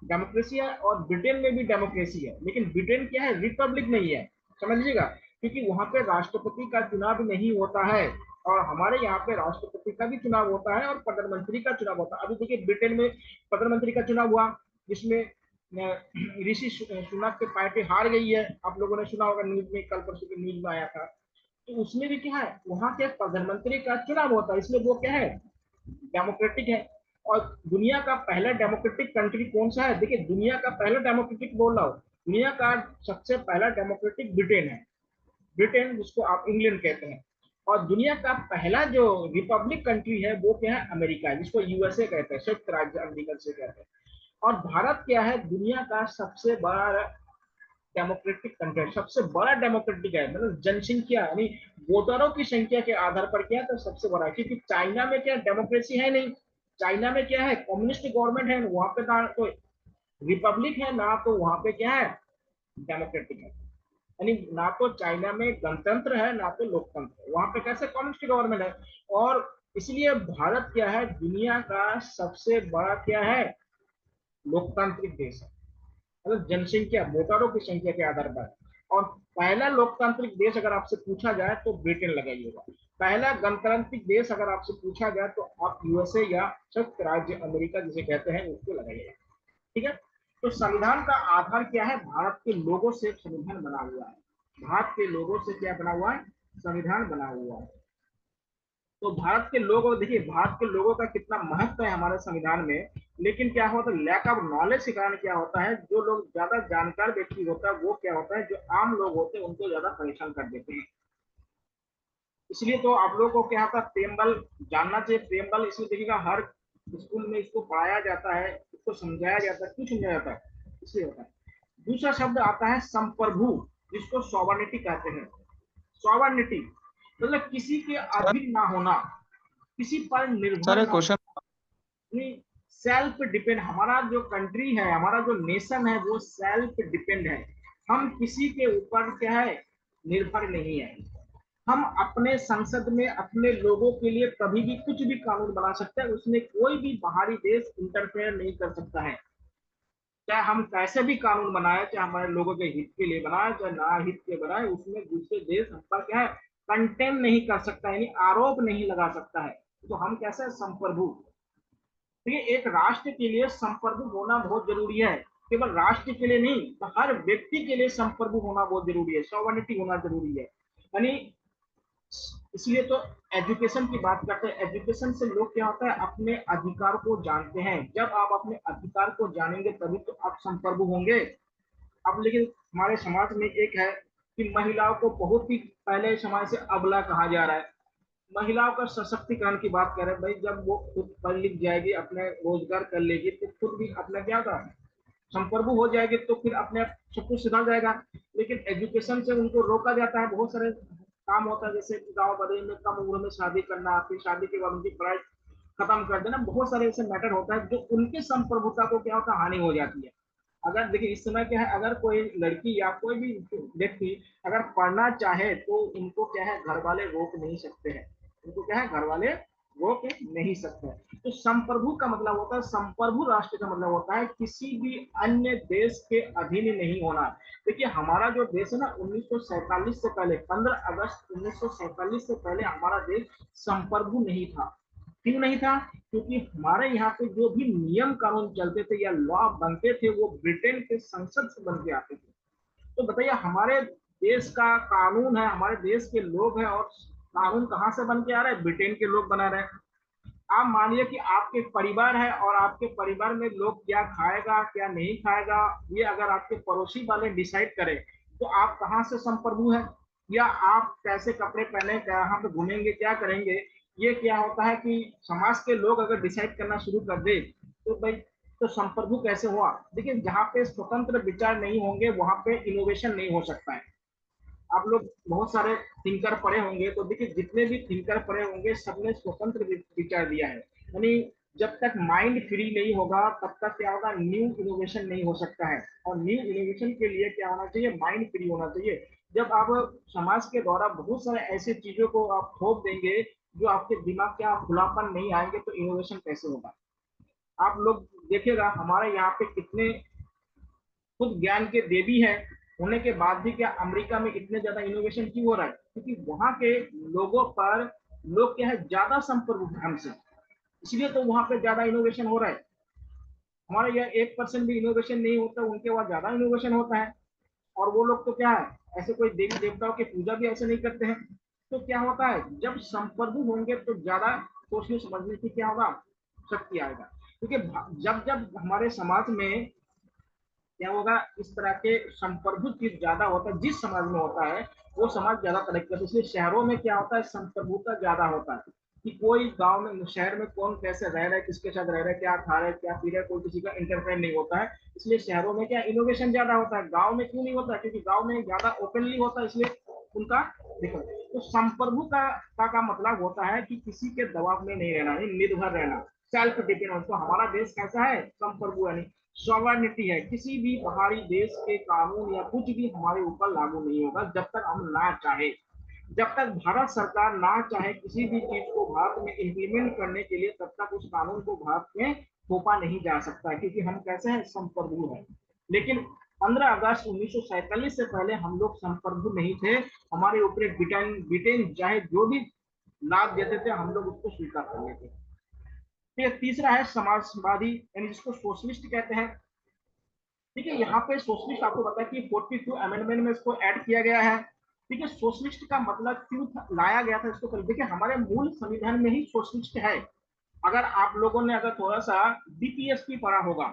डेमोक्रेसी है, और ब्रिटेन में भी डेमोक्रेसी है, लेकिन ब्रिटेन क्या है? रिपब्लिक नहीं है। समझ लीजिएगा, क्योंकि वहां पे राष्ट्रपति का चुनाव नहीं होता है, और हमारे यहाँ पे राष्ट्रपति का भी चुनाव होता है और प्रधानमंत्री का चुनाव होता है। अभी देखिए ब्रिटेन में प्रधानमंत्री का चुनाव हुआ, जिसमें ऋषि सुनक की पार्टी हार गई है। आप लोगों ने सुना होगा, न्यूज में कल परसों की न्यूज में आया था। तो उसमें भी क्या है? वहां के प्रधानमंत्री का चुनाव होता है, इसलिए वो क्या है? डेमोक्रेटिक है। और दुनिया का पहला डेमोक्रेटिक कंट्री कौन सा है? देखिए दुनिया का पहला डेमोक्रेटिक बोल रहा हूँ, दुनिया का सबसे पहला डेमोक्रेटिक ब्रिटेन है। ब्रिटेन जिसको आप इंग्लैंड कहते हैं। और दुनिया का पहला जो रिपब्लिक कंट्री है वो क्या है? अमेरिका है, जिसको यूएसए कहते हैं, संयुक्त राज्य अमेरिका से कहते हैं। और भारत क्या है? दुनिया का सबसे बड़ा डेमोक्रेटिक कंट्री, सबसे बड़ा डेमोक्रेटिक है, मतलब जनसंख्या यानी वोटरों की संख्या के आधार पर क्या है? तो सबसे बड़ा है। क्योंकि चाइना में क्या डेमोक्रेसी है नहीं, चाइना में क्या है? कम्युनिस्ट गवर्नमेंट है, वहां पे ना तो रिपब्लिक है, ना तो वहां पे क्या है? डेमोक्रेटिक है। यानी ना तो चाइना में गणतंत्र है, ना तो लोकतंत्र है, वहां पे कैसे? कम्युनिस्ट गवर्नमेंट है। और इसलिए भारत क्या है? दुनिया का सबसे बड़ा क्या है? लोकतांत्रिक देश है, मतलब जनसंख्या, वोटरों की संख्या के आधार पर। और पहला लोकतांत्रिक देश अगर आपसे पूछा जाए तो ब्रिटेन लगाइएगा। पहला गणतांत्रिक देश अगर आपसे पूछा जाए तो आप यूएसए या संयुक्त राज्य अमेरिका जिसे कहते हैं उसको लगाइएगा। ठीक है, तो संविधान का आधार क्या है? भारत के लोगों से संविधान बना हुआ है। भारत के लोगों से क्या बना हुआ है? संविधान बना हुआ है। तो भारत के लोग, देखिए भारत के लोगों का कितना महत्व है हमारे संविधान में। लेकिन क्या होता है? लैक ऑफ नॉलेज के कारण क्या होता है? जो लोग ज्यादा जानकार व्यक्ति होता है वो क्या होता है? जो आम लोग होते हैं उनको ज्यादा परेशान कर देते हैं। इसलिए तो आप लोगों को क्या होता है? प्रेमबल जानना चाहिए। प्रेमबल इसलिए देखिएगा हर स्कूल में इसको पढ़ाया जाता है, इसको समझाया जाता है। क्यों समझाया जाता है? इसलिए होता है। दूसरा शब्द आता है संप्रभु, जिसको सॉवर्निटी कहते हैं। सॉवर्निटी मतलब किसी के सर अधीन ना होना, किसी पर सर निर्भर एक ना क्वेश्चन। होना, सेल्फ डिपेंड। हमारा जो कंट्री है, हमारा जो नेशन है वो सेल्फ डिपेंड है। हम किसी के ऊपर क्या है? निर्भर नहीं है। हम अपने संसद में अपने लोगों के लिए कभी भी कुछ भी कानून बना सकते हैं, उसमें कोई भी बाहरी देश इंटरफेयर नहीं कर सकता है। चाहे हम कैसे भी कानून बनाए, चाहे हमारे लोगों के हित के लिए बनाए चाहे ना हित के बनाए, उसमें दूसरे देश हम पर क्या है, कंटेम नहीं कर सकता, यानी आरोप नहीं लगा सकता है। तो हम कैसे संप्रभु। तो ये एक राष्ट्र के लिए संप्रभु होना बहुत जरूरी है, केवल राष्ट्र के लिए नहीं, तो हर व्यक्ति के लिए संप्रभु होना बहुत जरूरी है, सॉवरेनिटी होना जरूरी है। यानी इसलिए तो एजुकेशन की बात करते हैं। एजुकेशन से लोग क्या होता है, अपने अधिकार को जानते हैं। जब आप अपने अधिकार को जानेंगे तभी तो आप संप्रभु होंगे। अब लेकिन हमारे समाज में एक है कि महिलाओं को बहुत ही पहले समाज से अबला कहा जा रहा है। महिलाओं का सशक्तिकरण की बात करें भाई, जब वो खुद पढ़ लिख जाएगी, अपने रोजगार कर लेगी, तो खुद भी अपना क्या होगा, संप्रभु हो जाएगी, तो फिर अपने आप सब कुछ सुधर जाएगा। लेकिन एजुकेशन से उनको रोका जाता है। बहुत सारे काम होता है, जैसे गाँव बड़े में कम उम्र में शादी करना, फिर शादी के बाद उनकी पढ़ाई खत्म कर देना, बहुत सारे ऐसे मैटर होता है जो उनके संप्रभुता को क्या होता है, हानि हो जाती है। अगर देखिए इस समय क्या है, अगर कोई लड़की या कोई भी व्यक्ति अगर पढ़ना चाहे तो उनको क्या है, घर वाले रोक नहीं सकते हैं। उनको क्या है, घर वाले रोक नहीं सकते हैं। तो संप्रभु का मतलब होता है, संप्रभु राष्ट्र का मतलब होता है किसी भी अन्य देश के अधीन नहीं होना। देखिए हमारा जो देश है ना, 1947 से पहले, 15 अगस्त 1947 से पहले हमारा देश संप्रभु नहीं था। क्यों नहीं था? क्योंकि हमारे यहाँ पे जो भी नियम कानून चलते थे या लॉ बनते थे, वो ब्रिटेन के संसद से बन के आते थे। तो बताइए, हमारे देश का कानून है, हमारे देश के लोग हैं, और कानून कहाँ से बन के आ रहे हैं? ब्रिटेन के लोग बना रहे हैं। आप मानिए कि आपके परिवार है और आपके परिवार में लोग क्या खाएगा क्या नहीं खाएगा, ये अगर आपके पड़ोसी वाले डिसाइड करें, तो आप कहाँ से संप्रभु है? या आप कैसे कपड़े पहने, कहाँ पे घूमेंगे, क्या करेंगे? ये क्या होता है कि समाज के लोग अगर डिसाइड करना शुरू कर दे, तो भाई तो संप्रभु कैसे हुआ? देखिए, जहाँ पे स्वतंत्र विचार नहीं होंगे वहां पे इनोवेशन नहीं हो सकता है। आप लोग बहुत सारे थिंकर पढ़े होंगे, तो देखिए जितने भी थिंकर पढ़े होंगे सबने स्वतंत्र विचार दिया है। यानी जब तक माइंड फ्री नहीं होगा तब तक क्या होगा, न्यू इनोवेशन नहीं हो सकता है। और न्यू इनोवेशन के लिए क्या होना चाहिए, माइंड फ्री होना चाहिए। जब आप समाज के द्वारा बहुत सारे ऐसे चीजों को आप थोप देंगे जो आपके दिमाग के खुलापन नहीं आएंगे, तो इनोवेशन कैसे होगा? आप लोग देखिएगा हमारे यहाँ पे कितने खुद ज्ञान के देवी है होने के बाद भी क्या अमेरिका में इतने ज्यादा इनोवेशन क्यों हो रहा है? क्योंकि वहां के लोगों पर लोग क्या है, ज्यादा संपर्क हमसे, इसलिए तो वहां पे ज्यादा इनोवेशन हो रहा है। हमारे यहाँ 1% भी इनोवेशन नहीं होता, उनके वहां ज्यादा इनोवेशन होता है। और वो लोग तो क्या है, ऐसे कोई देवी देवताओं की पूजा भी ऐसे नहीं करते हैं। तो क्या होता है, जब संप्रभु होंगे तो ज्यादा सोचने समझने की क्या होगा, शक्ति आएगा। क्योंकि जब जब हमारे समाज में क्या होगा, इस तरह के संप्रभु चीज ज्यादा होता है, जिस समाज में होता है वो समाज ज्यादा तरक्की करता है। इसलिए शहरों में क्या होता है, संप्रभुता ज्यादा होता है कि कोई गांव में, शहर में कौन कैसे रह रहा है, किसके साथ रह रहा है, क्या खा रहा है, क्या पी रहा है, कोई किसी का इंटरफेयर नहीं होता है। इसलिए शहरों में क्या इनोवेशन ज्यादा होता है। गाँव में क्यों नहीं होता? क्योंकि गाँव में ज्यादा ओपनली होता है, इसलिए उनका देखो। तो संप्रभु का मतलब होता है कि किसी के दबाव में नहीं रहना, नहीं निर्भर रहना, सेल्फ डिपेंडेंस। तो हमारा देश कैसा है, संप्रभु यानी सॉवरेनिटी है। किसी भी बाहरी देश के कानून या कुछ भी हमारे ऊपर लागू नहीं होगा जब तक हम ना चाहे। जब तक भारत सरकार ना चाहे किसी भी चीज को भारत में इम्प्लीमेंट करने के लिए, तब तक उस कानून को भारत में थोपा नहीं जा सकता है, क्योंकि हम कैसे हैं, संप्रभु है। लेकिन 15 अगस्त 1947 से पहले हम लोग संप्रभु नहीं थे। हमारे ऊपर एक ब्रिटेन ब्रिटेन चाहे जो भी लाभ देते थे, हम लोग उसको स्वीकार कर लेते। फिर तीसरा है समाजवादी, यानी जिसको सोशलिस्ट कहते हैं। ठीक है, यहाँ पे सोशलिस्ट आपको पता है कि 42 अमेंडमेंट में इसको ऐड किया गया है। ठीक है, सोशलिस्ट का मतलब क्यों लाया गया था इसको कर, देखिए हमारे मूल संविधान में ही सोशलिस्ट है। अगर आप लोगों ने अगर थोड़ा सा डीपीएसपी पढ़ा होगा,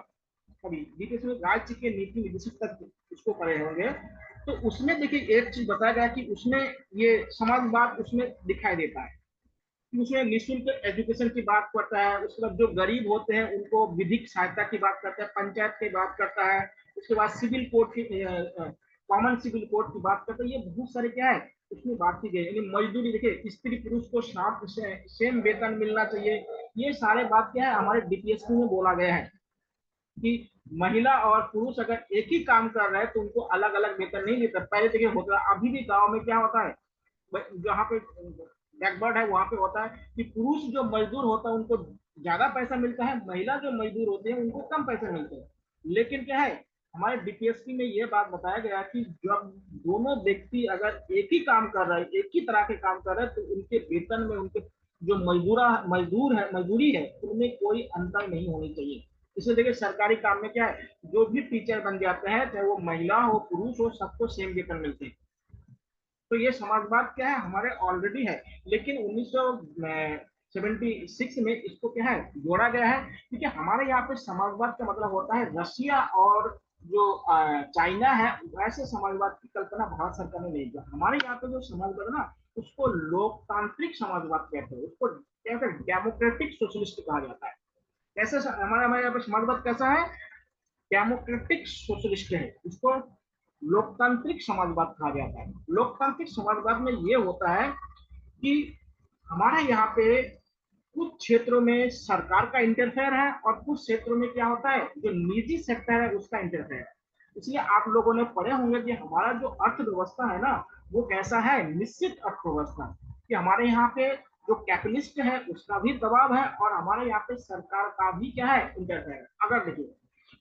कभी डीपीएसपी राज्य के नीति निर्देशित तत्व उसको पढ़े होंगे, तो उसमें देखिए एक चीज बताया गया कि उसमें ये समाजवाद उसमें दिखाई देता है। उसमें निःशुल्क एजुकेशन की बात करता है, उसके बाद जो गरीब होते हैं उनको विधिक सहायता की बात करता है, पंचायत की बात करता है, उसके बाद सिविल कोर्ट की, कॉमन सिविल कोर्ट की बात करता है। ये बहुत सारे क्या है उसमें बात की गई। यानी मजदूरी, देखिए स्त्री पुरुष को साथ सेम वेतन मिलना चाहिए। ये सारे बात क्या है, हमारे डीपीएसपी में बोला गया है कि महिला और पुरुष अगर एक ही काम कर रहे हैं तो उनको अलग अलग वेतन नहीं देता। पहले देखिए होता, अभी भी गाँव में क्या होता है, जहाँ पे बैकवर्ड है वहां पे होता है कि पुरुष जो मजदूर होता है उनको ज्यादा पैसा मिलता है, महिला जो मजदूर होते हैं उनको कम पैसा मिलता है। लेकिन क्या है, हमारे डीपीएसपी में ये बात बताया गया कि जब दोनों व्यक्ति अगर एक ही काम कर रहे हैं, एक ही तरह के काम कर रहे हैं, तो उनके वेतन में, उनके जो मजदूरी है, उनमें कोई अंतर नहीं होनी चाहिए। इसलिए देखिए, सरकारी काम में क्या है, जो भी टीचर बन जाते हैं, चाहे वो महिला हो पुरुष हो, सबको सेम वेतन मिलते हैं। तो ये समाजवाद क्या है, हमारे ऑलरेडी है। लेकिन 1976 में इसको क्या है, जोड़ा गया है, क्योंकि हमारे यहाँ पे समाजवाद का मतलब होता है रशिया और जो चाइना है, वैसे समाजवाद की कल्पना भारत सरकार ने नहीं किया। हमारे यहाँ पे जो समाजवाद है ना, उसको लोकतांत्रिक समाजवाद कहते हैं, उसको कहते हैं डेमोक्रेटिक सोशलिस्ट कहा जाता है। कैसे हमारे हमारे यहाँ पे समाजवाद कैसा है, डेमोक्रेटिक सोशलिस्ट है, उसको लोकतांत्रिक समाजवाद कहा जाता है। लोकतांत्रिक समाजवाद में ये होता है कि हमारे यहाँ पे कुछ क्षेत्रों में सरकार का इंटरफेयर है, और कुछ क्षेत्रों में क्या होता है, जो निजी सेक्टर है उसका इंटरफेयर है। इसलिए आप लोगों ने पढ़े होंगे कि हमारा जो अर्थव्यवस्था है ना, वो कैसा है, निश्चित अर्थव्यवस्था, कि हमारे यहाँ पे जो कैपिटलिस्ट है उसका भी दबाव है, और हमारे यहाँ पे सरकार का भी क्या है, इंटरफेयर। अगर देखिए,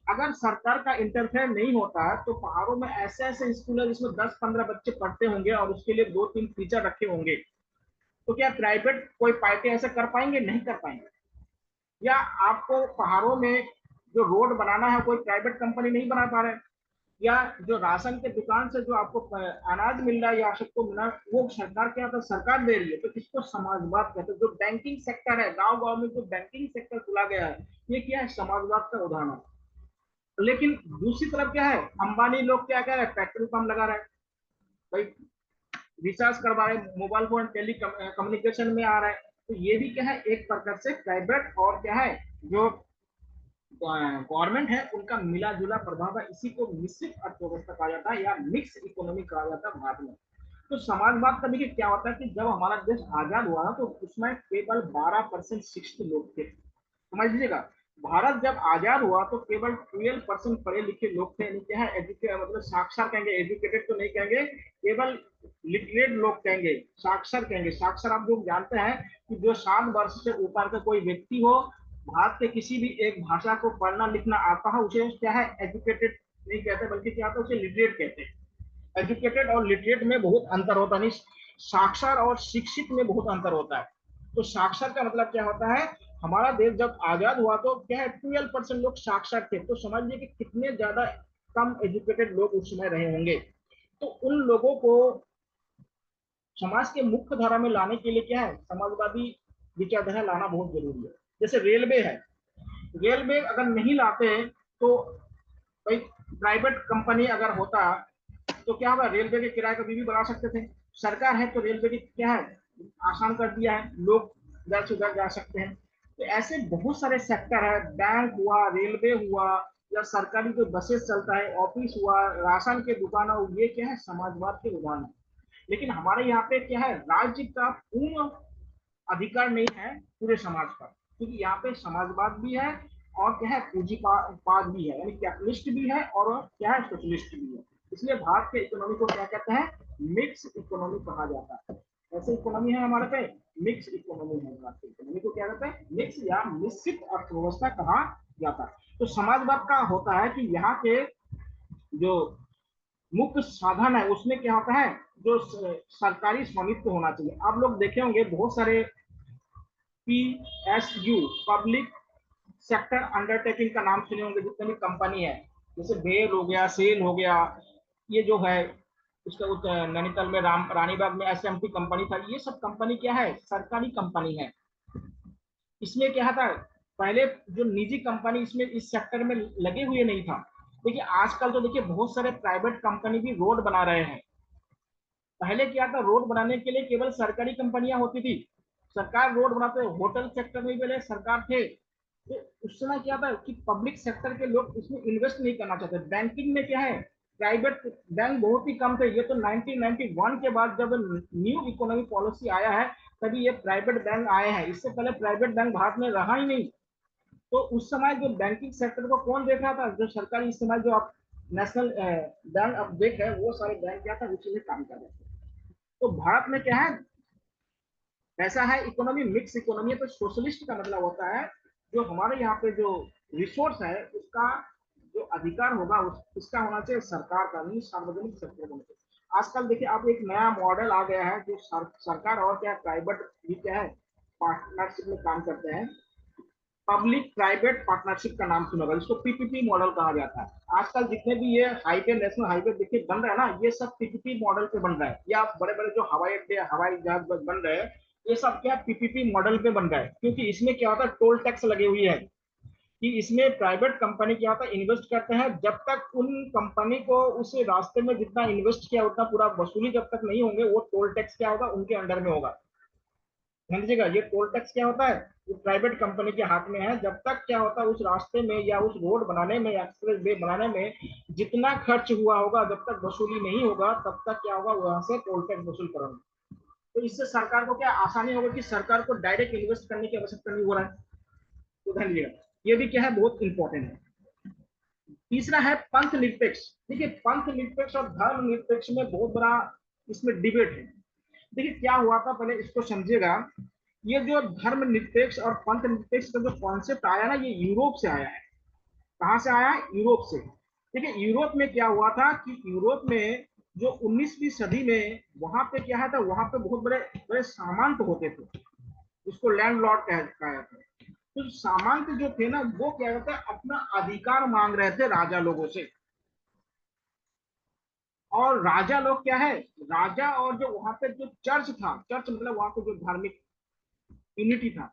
अगर सरकार का इंटरफेयर नहीं होता है, तो पहाड़ों में ऐसे ऐसे स्कूल है जिसमें 10-15 बच्चे पढ़ते होंगे, और उसके लिए 2-3 टीचर रखे होंगे। तो क्या प्राइवेट कोई पार्टी ऐसे कर पाएंगे? नहीं कर पाएंगे। या आपको पहाड़ों में जो रोड बनाना है, कोई प्राइवेट कंपनी नहीं बना पा रहे, या जो राशन के दुकान से जो आपको अनाज मिल रहा है या सबको मिला, वो सरकार क्या था, सरकार दे रही है। तो इसको समाजवाद कहते हैं। जो बैंकिंग सेक्टर है, गांव गांव में जो बैंकिंग सेक्टर खुला गया है, ये क्या है, समाजवाद का उदाहरण है। लेकिन दूसरी तरफ क्या है, अंबानी लोग क्या कर रहे हैं, पेट्रोल पंप लगा रहे हैं भाई, रिचार्ज करवा रहे हैं, मोबाइल फोन टेली कम्युनिकेशन में आ रहा है। तो ये भी क्या है, एक प्रकार से प्राइवेट और क्या है, जो गवर्नमेंट है, उनका मिला जुला प्रभाव है। इसी को मिश्रित अर्थव्यवस्था कहा जाता है, या मिक्स इकोनॉमी कहा जाता है भारत में। तो समाजवाद का देखिए क्या होता है कि जब हमारा देश आजाद हुआ तो उसमें केवल 12% शिक्षित लोग थे, समझ लीजिएगा। भारत जब आजाद हुआ तो केवल 12% पढ़े लिखे लोग थे, यानी क्या है, एजुकेट मतलब साक्षर कहेंगे, एजुकेटेड तो नहीं कहेंगे, केवल लिटरेट लोग कहेंगे, साक्षर कहेंगे। साक्षर आप लोग जानते हैं कि जो 7 वर्ष से ऊपर का कोई व्यक्ति हो, भारत के किसी भी एक भाषा को पढ़ना लिखना आता है, उसे क्या है, एजुकेटेड नहीं कहते, बल्कि क्या होता है, उसे लिटरेट कहते हैं। एजुकेटेड और लिटरेट में बहुत अंतर होता है, नहीं, साक्षर और शिक्षित में बहुत अंतर होता है। तो साक्षर का मतलब क्या होता है, हमारा देश जब आजाद हुआ तो क्या है, 12% लोग साक्षर थे। तो समझिए कि कितने ज्यादा कम एजुकेटेड लोग उस समय रहे होंगे। तो उन लोगों को समाज के मुख्य धारा में लाने के लिए क्या है, समाजवादी विचारधारा लाना बहुत जरूरी है। जैसे रेलवे है, रेलवे अगर नहीं लाते तो भाई, प्राइवेट कंपनी अगर होता तो क्या होगा, रेलवे के किराए कभी भी बढ़ा सकते थे। सरकार है तो रेलवे की क्या है, आसान कर दिया है, लोग इधर से उधर जा सकते हैं। तो ऐसे बहुत सारे सेक्टर है, बैंक हुआ, रेलवे हुआ, या सरकारी जो बसेस चलता है, ऑफिस हुआ, राशन के दुकान हो, ये क्या है, समाजवाद के उदाहरण है। लेकिन हमारे यहाँ पे क्या है, राज्य का पूर्ण अधिकार नहीं है पूरे समाज पर, क्योंकि यहाँ पे समाजवाद भी है, और क्या है, पूंजीवाद भी है, यानी कैपिटलिस्ट भी है, और क्या है, सोशलिस्ट भी है। इसलिए भारत के इकोनॉमी को क्या कहते हैं, मिक्स इकोनॉमी कहा जाता है। ऐसे इकोनॉमी है हमारे पे, मिक्स इकोनॉमी है। भारत की इकोनॉमी को क्या कहते हैं, मिक्स या मिश्रित अर्थव्यवस्था कहा जाता है। तो समाजवाद का होता है कि यहाँ के जो मुख्य साधन है, उसमें क्या होता है, जो सरकारी स्वामित्व होना चाहिए। आप लोग देखे होंगे बहुत सारे PSU, पब्लिक सेक्टर अंडरटेकिंग का नाम सुने होंगे, जितने भी कंपनी है, जैसे बेल हो गया, सेल हो गया, ये जो है, उसका नैनीताल में रानीबाग में SMT कंपनी था। ये सब कंपनी क्या है, सरकारी कंपनी है। इसमें क्या था, पहले जो निजी कंपनी इसमें इस सेक्टर में लगे हुए नहीं था। देखिए आजकल तो देखिए बहुत सारे प्राइवेट कंपनी भी रोड बना रहे हैं। पहले क्या था, रोड बनाने के लिए केवल सरकारी कंपनियां होती थी, सरकार रोड बनाते, होटल सेक्टर में भी पहले सरकार थे। तो उस समय क्या था कि पब्लिक सेक्टर के लोग इसमें इन्वेस्ट नहीं करना चाहते। बैंकिंग में क्या है, प्राइवेट बैंक बहुत ही कम थे। ये तो 1991 के बाद जब न्यू इकोनॉमी पॉलिसी आया है, तभी ये प्राइवेट बैंक आए हैं। इससे पहले प्राइवेट बैंक भारत में रहा ही नहीं। तो उस समय जो बैंकिंग सेक्टर को कौन देख रहा था, जो सरकारी, इस समय जो आप नेशनल बैंक अब देख है, वो सारे बैंक क्या था, उसी में काम कर रहे थे। तो भारत में क्या है, ऐसा है, इकोनॉमी मिक्स इकोनॉमी है। तो सोशलिस्ट का मतलब होता है जो हमारे यहाँ पे जो रिसोर्स है उसका जो अधिकार होगा इसका होना चाहिए सरकार का, नहीं सार्वजनिक सेक्टर का होना चाहिए। आजकल देखिए आप एक नया मॉडल आ गया है जो सरकार और क्या प्राइवेट भी क्या है पार्टनरशिप में काम करते हैं। पब्लिक प्राइवेट पार्टनरशिप का नाम सुना होगा, इसको पीपीपी मॉडल कहा जाता है। आजकल जितने भी ये हाईवे नेशनल हाईवे देखिए बन रहा है ना, ये सब पीपीपी मॉडल पे बन रहा है। या बड़े बड़े जो हवाई अड्डे हवाई जहाज बन रहे हैं, ये सब क्या पीपीपी मॉडल पे बन रहा है। क्योंकि इसमें क्या होता है टोल टैक्स लगे हुई है कि इसमें प्राइवेट कंपनी क्या होता है इन्वेस्ट करते हैं, जब तक उन कंपनी को उस रास्ते में जितना इन्वेस्ट किया उतना पूरा वसूली जब तक नहीं होंगे, वो टोल टैक्स क्या होगा उनके अंडर में होगा। ध्यान दीजिएगा, ये टोल टैक्स क्या होता है वो प्राइवेट कंपनी के हाथ में है। जब तक क्या होता है उस रास्ते में या उस रोड बनाने में एक्सप्रेस वे बनाने में जितना खर्च हुआ होगा जब तक वसूली नहीं होगा तब तक क्या होगा वहां से टोल टैक्स वसूल करेंगे। तो इससे सरकार को क्या आसानी होगा कि सरकार को डायरेक्ट इन्वेस्ट करने की आवश्यकता नहीं हो रहा है। तो ध्यान दीजिएगा, ये भी क्या है बहुत इंपॉर्टेंट है। तीसरा है पंथ निरपेक्ष। देखिए पंथ निरपेक्ष और धर्म निरपेक्ष में बहुत बड़ा इसमें डिबेट है। देखिए क्या हुआ था पहले इसको समझिएगा। ये जो धर्म निरपेक्ष और पंथ निरपेक्ष का जो कॉन्सेप्ट आया ना ये यूरोप से आया है। कहाँ से आया है यूरोप से। देखिए यूरोप में क्या हुआ था कि यूरोप में जो 19वीं सदी में वहां पे क्या है था, वहां पे बहुत बड़े बड़े सामंत होते थे, उसको लैंडलॉर्ड कहा जाता है। तो सामंत जो थे ना वो क्या कहते हैं अपना अधिकार मांग रहे थे राजा लोगों से। और राजा लोग क्या है, राजा और जो वहां पे जो चर्च था, चर्च मतलब वहां पे जो धार्मिक यूनिटी था,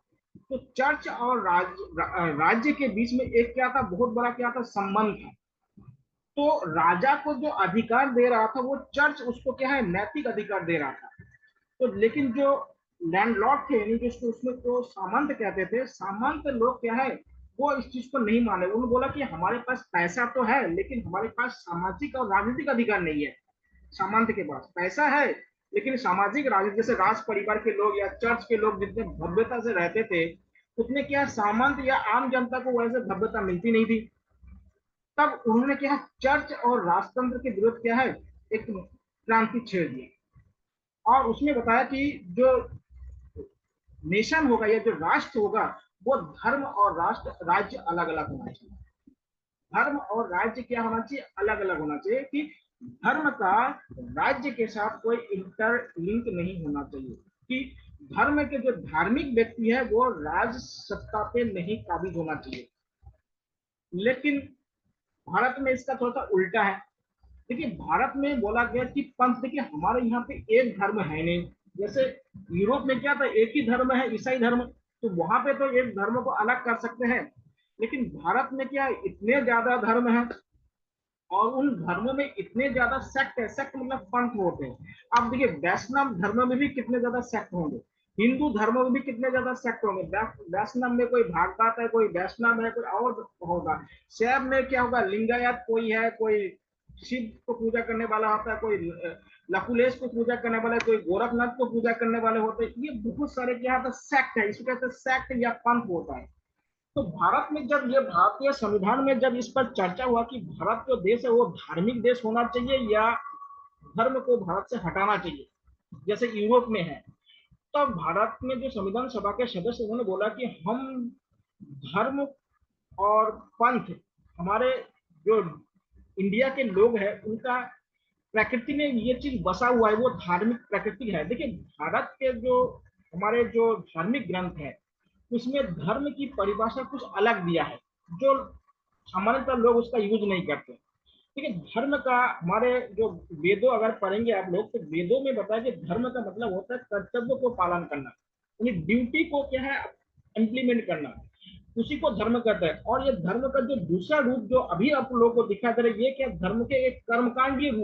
तो चर्च और राज्य के बीच में एक क्या था बहुत बड़ा क्या था संबंध था। तो राजा को जो अधिकार दे रहा था वो चर्च उसको क्या है नैतिक अधिकार दे रहा था। तो लेकिन जो लैंडलॉर्ड थे यानी कि उसमें तो सामंत कहते थे, सामंत लोग क्या है वो इस चीज को नहीं माने। उन्होंने बोला कि हमारे पास पैसा तो है लेकिन हमारे पास सामाजिक और राजनीतिक अधिकार नहीं है। सामंत के पास पैसा है लेकिन सामाजिक राजनीति जैसे राज परिवार के लोग या चर्च के लोग जितने भव्यता से रहते थे उतने क्या सामंत या आम जनता को वैसे भव्यता मिलती नहीं थी। तब उन्होंने क्या चर्च और राजतंत्र के विरुद्ध क्या है एक क्रांति छेड़ दी। और उसने बताया कि जो नेशन होगा या जो राष्ट्र होगा वो धर्म और राष्ट्र राज्य अलग अलग होना चाहिए। धर्म और राज्य क्या होना चाहिए अलग अलग होना चाहिए कि धर्म का राज्य के साथ कोई इंटरलिंक नहीं होना चाहिए। कि धर्म के जो धार्मिक व्यक्ति है वो राज सत्ता पे नहीं काबिज होना चाहिए। लेकिन भारत में इसका थोड़ा सा उल्टा है। देखिए भारत में बोला गया कि पंथ, देखिए हमारे यहाँ पे एक धर्म है नहीं। जैसे यूरोप में क्या था एक ही धर्म है ईसाई धर्म, तो वहां पे तो एक धर्म को अलग कर सकते हैं। लेकिन भारत में क्या है इतने ज्यादा धर्म है और उन धर्मों में इतने ज्यादा सेक्ट है। सेक्ट मतलब पंथ होते हैं। आप देखिए वैष्णव धर्म में भी कितने ज्यादा सेक्ट होंगे, हिंदू धर्म में भी कितने ज्यादा सेक्ट होंगे। वैष्णव में कोई भागवत है, कोई वैष्णव है, कोई और होगा। शैव में क्या होगा लिंगायत कोई है, कोई शिव को पूजा करने वाला होता है, कोई लकुलेश को पूजा करने वाला है, कोई गोरखनाथ को पूजा करने वाले होते हैं। ये बहुत सारे क्या होता है सेक्ट है, इसको कहते हैं सेक्ट या पंथ होता है। तो भारत में जब ये भारतीय संविधान में जब इस पर चर्चा हुआ कि भारत जो देश है वो धार्मिक देश होना चाहिए या धर्म को भारत से हटाना चाहिए जैसे यूरोप में है, तो भारत में जो संविधान सभा के सदस्य उन्होंने बोला कि हम धर्म और पंथ हमारे जो इंडिया के लोग हैं उनका प्रकृति में ये चीज बसा हुआ है, वो धार्मिक प्रकृति है। देखिए भारत के जो हमारे जो धार्मिक ग्रंथ है उसमें धर्म की परिभाषा कुछ अलग दिया है जो सामान्यतः लोग उसका यूज नहीं करते। ठीक है, धर्म का हमारे जो वेदों अगर पढ़ेंगे आप लोग तो वेदों में बताया कि धर्म का मतलब होता है कर्तव्य को पालन करना, यानी ड्यूटी को क्या है इम्प्लीमेंट करना, उसी को धर्म कहते हैं। और ये धर्म का जो दूसरा रूप जो अभी आप लोगों को दिखाई दे रहा है ये क्या धर्म के एक कर्मकांडीय रूप